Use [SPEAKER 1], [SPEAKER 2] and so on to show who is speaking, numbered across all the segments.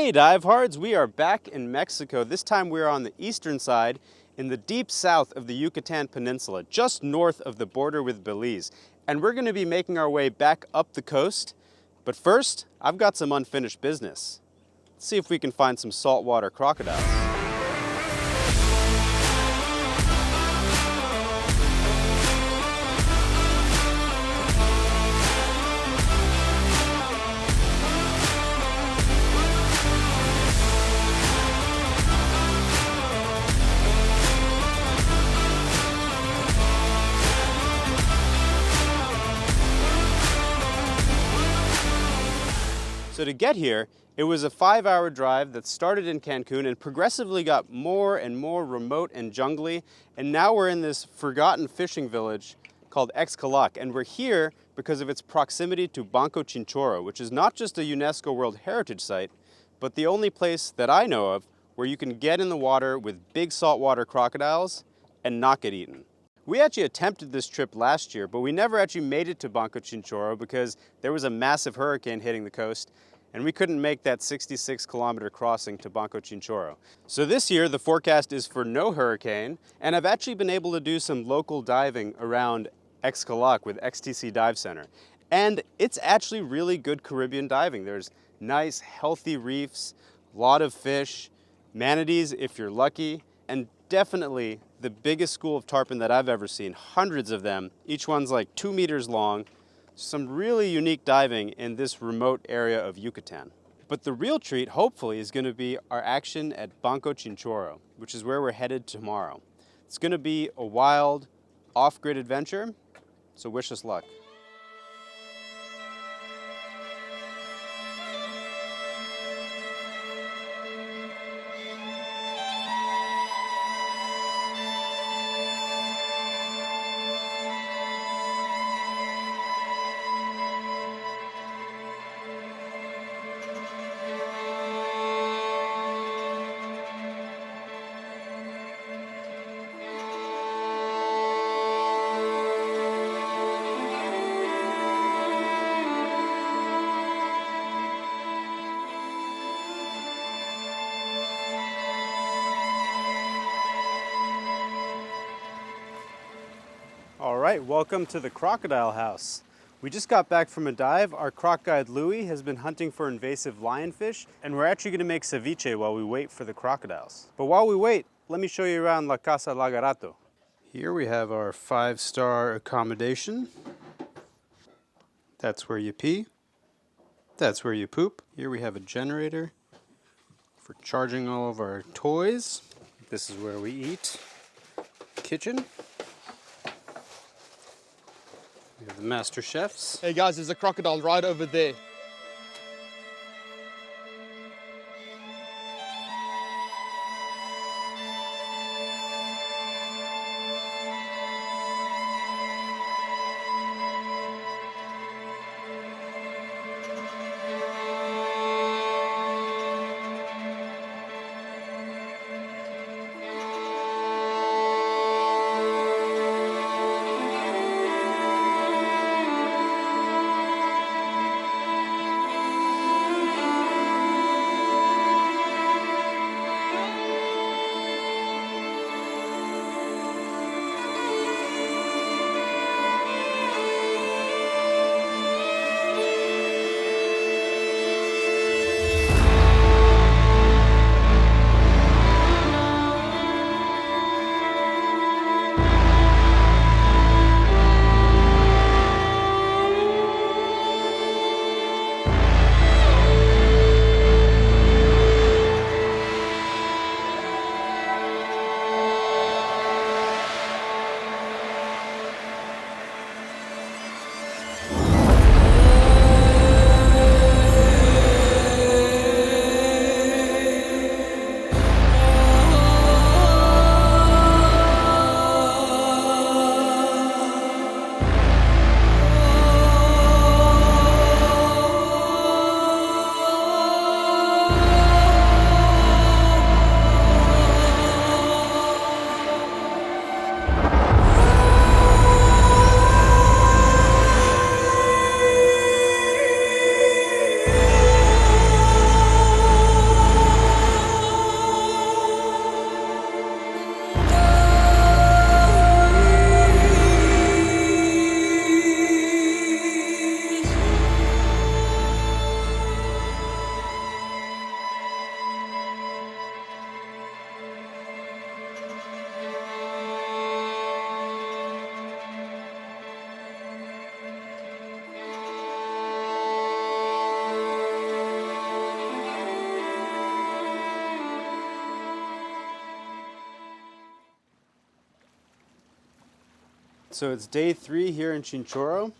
[SPEAKER 1] Hey divehards, we are back in Mexico. This time we are on the eastern side in the deep south of the Yucatan Peninsula, just north of the border with Belize. And we're going to be making our way back up the coast. But first, I've got some unfinished business. Let's see if we can find some saltwater crocodiles. So to get here, it was a 5-hour drive that started in Cancun and progressively got more and more remote and jungly. And now we're in this forgotten fishing village called Xcalak. And we're here because of its proximity to Banco Chinchorro, which is not just a UNESCO World Heritage Site, but the only place that I know of where you can get in the water with big saltwater crocodiles and not get eaten. We actually attempted this trip last year, but we never actually made it to Banco Chinchorro because there was a massive hurricane hitting the coast, and we couldn't make that 66-kilometer crossing to Banco Chinchorro. So this year, the forecast is for no hurricane, and I've actually been able to do some local diving around Xcalak with XTC Dive Center. And it's actually really good Caribbean diving. There's nice, healthy reefs, a lot of fish, manatees if you're lucky, and definitely the biggest school of tarpon that I've ever seen, hundreds of them. Each one's like 2 meters long. Some really unique diving in this remote area of Yucatan. But the real treat, hopefully, is going to be our action at Banco Chinchorro, which is where we're headed tomorrow. It's going to be a wild, off-grid adventure, so wish us luck. All right, welcome to the Crocodile House. We just got back from a dive. Our croc guide Louis has been hunting for invasive lionfish, and we're actually gonna make ceviche while we wait for the crocodiles. But while we wait, let me show you around La Casa Lagarato. Here we have our 5-star accommodation. That's where you pee. That's where you poop. Here we have a generator for charging all of our toys. This is where we eat. Kitchen. We have the master chefs.
[SPEAKER 2] Hey guys, there's a crocodile right over there.
[SPEAKER 1] So it's day 3 here in Chinchorro.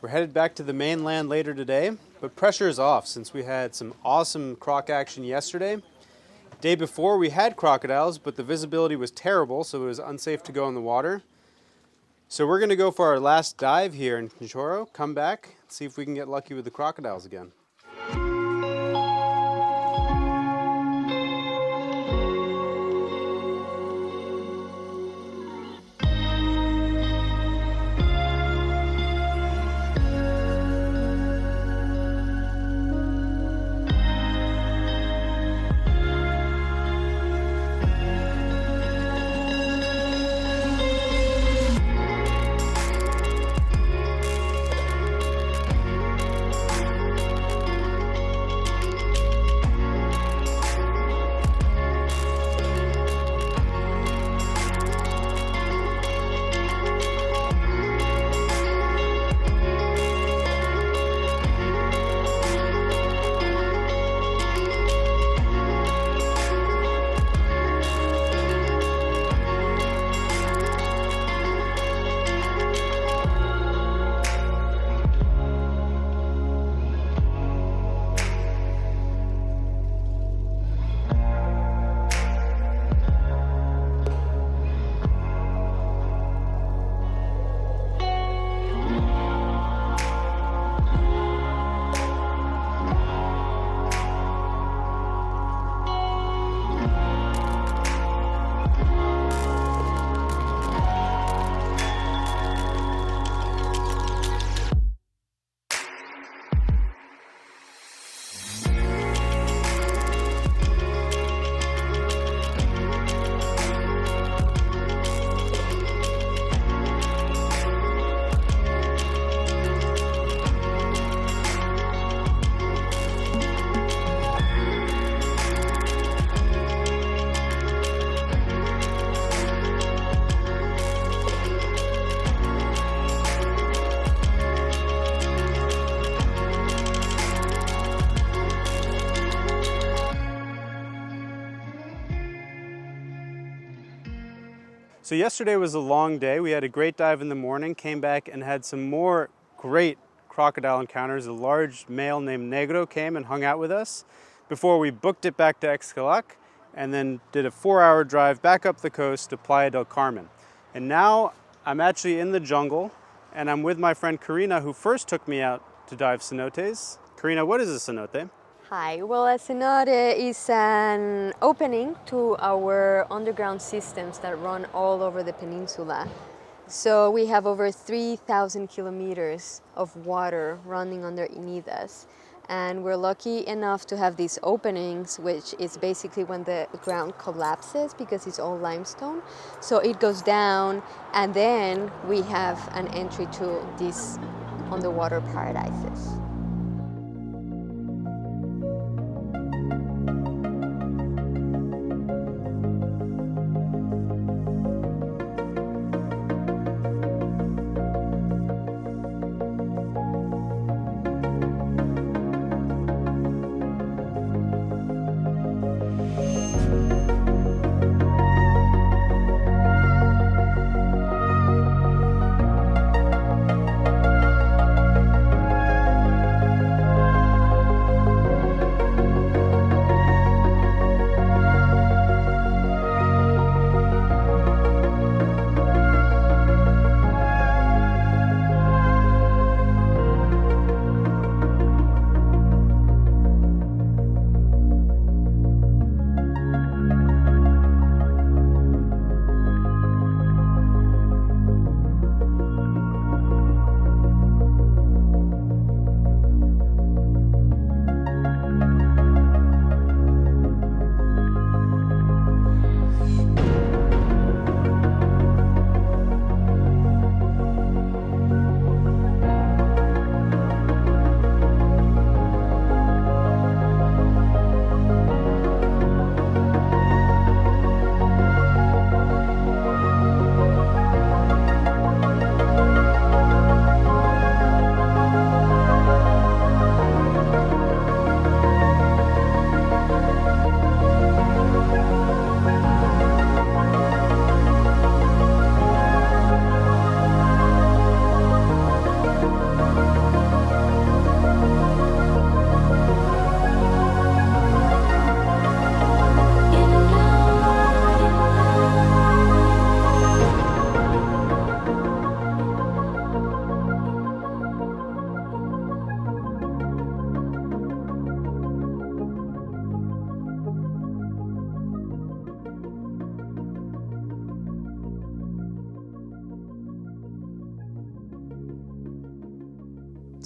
[SPEAKER 1] We're headed back to the mainland later today, but pressure is off since we had some awesome croc action yesterday. Day before we had crocodiles, but the visibility was terrible, so it was unsafe to go in the water. So we're going to go for our last dive here in Chinchorro, come back, see if we can get lucky with the crocodiles again. So yesterday was a long day. We had a great dive in the morning, came back and had some more great crocodile encounters. A large male named Negro came and hung out with us before we booked it back to Xcalak and then did a 4-hour drive back up the coast to Playa del Carmen. And now I'm actually in the jungle and I'm with my friend Karina, who first took me out to dive cenotes. Karina, what is a cenote?
[SPEAKER 3] Hi, well, a cenote is an opening to our underground systems that run all over the peninsula. So we have over 3,000 kilometers of water running underneath us. And we're lucky enough to have these openings, which is basically when the ground collapses because it's all limestone. So it goes down and then we have an entry to these underwater paradises.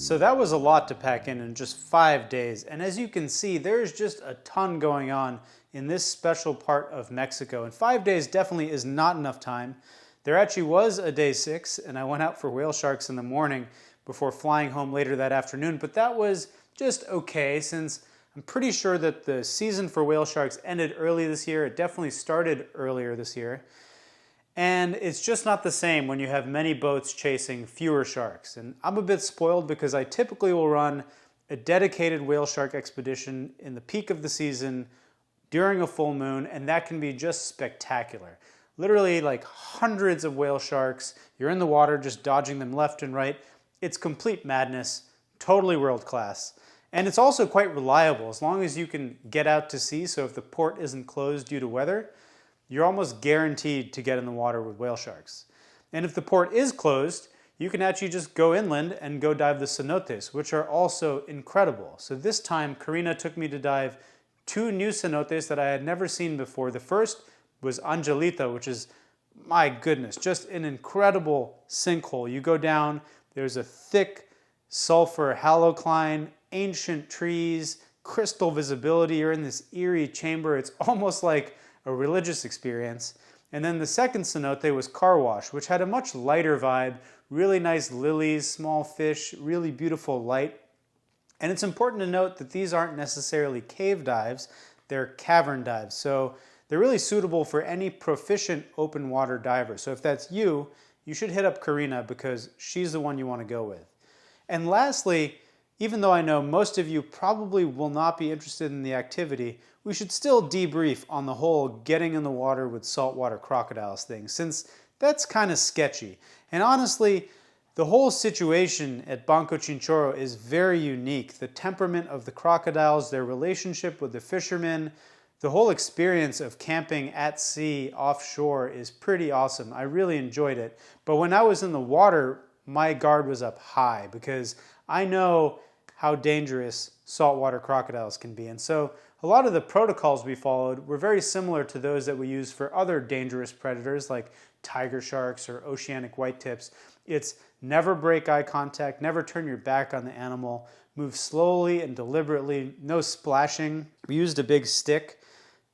[SPEAKER 1] So that was a lot to pack in just 5 days. And as you can see, there's just a ton going on in this special part of Mexico. And 5 days definitely is not enough time. There actually was a day 6, and I went out for whale sharks in the morning before flying home later that afternoon. But that was just okay, since I'm pretty sure that the season for whale sharks ended early this year. It definitely started earlier this year. And it's just not the same when you have many boats chasing fewer sharks. And I'm a bit spoiled because I typically will run a dedicated whale shark expedition in the peak of the season during a full moon, and that can be just spectacular. Literally like hundreds of whale sharks. You're in the water just dodging them left and right. It's complete madness, totally world class. And it's also quite reliable as long as you can get out to sea. So if the port isn't closed due to weather, you're almost guaranteed to get in the water with whale sharks. And if the port is closed, you can actually just go inland and go dive the cenotes, which are also incredible. So this time, Karina took me to dive 2 new cenotes that I had never seen before. The first was Angelita, which is, my goodness, just an incredible sinkhole. You go down, there's a thick sulfur halocline, ancient trees, crystal visibility. You're in this eerie chamber. It's almost like a religious experience. And then the second cenote was Car Wash, which had a much lighter vibe, really nice lilies, small fish, really beautiful light. And it's important to note that these aren't necessarily cave dives, they're cavern dives. So they're really suitable for any proficient open water diver. So if that's you, you should hit up Karina because she's the one you want to go with. And lastly, even though I know most of you probably will not be interested in the activity, we should still debrief on the whole getting in the water with saltwater crocodiles thing, since that's kind of sketchy. And honestly, the whole situation at Banco Chinchorro is very unique. The temperament of the crocodiles, their relationship with the fishermen, the whole experience of camping at sea offshore is pretty awesome. I really enjoyed it. But when I was in the water, my guard was up high because I know how dangerous saltwater crocodiles can be. And so a lot of the protocols we followed were very similar to those that we use for other dangerous predators like tiger sharks or oceanic whitetips. It's never break eye contact, never turn your back on the animal, move slowly and deliberately, no splashing. We used a big stick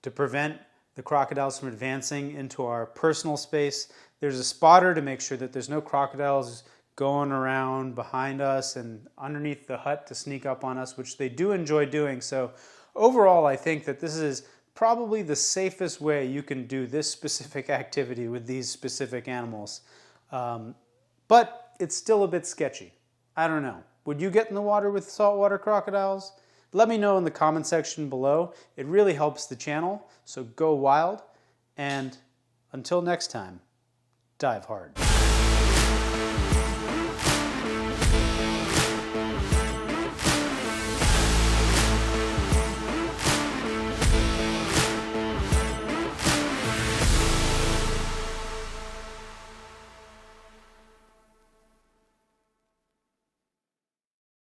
[SPEAKER 1] to prevent the crocodiles from advancing into our personal space. There's a spotter to make sure that there's no crocodiles going around behind us and underneath the hut to sneak up on us, which they do enjoy doing. So overall, I think that this is probably the safest way you can do this specific activity with these specific animals. But it's still a bit sketchy. I don't know. Would you get in the water with saltwater crocodiles? Let me know in the comment section below. It really helps the channel, so go wild. And until next time, dive hard.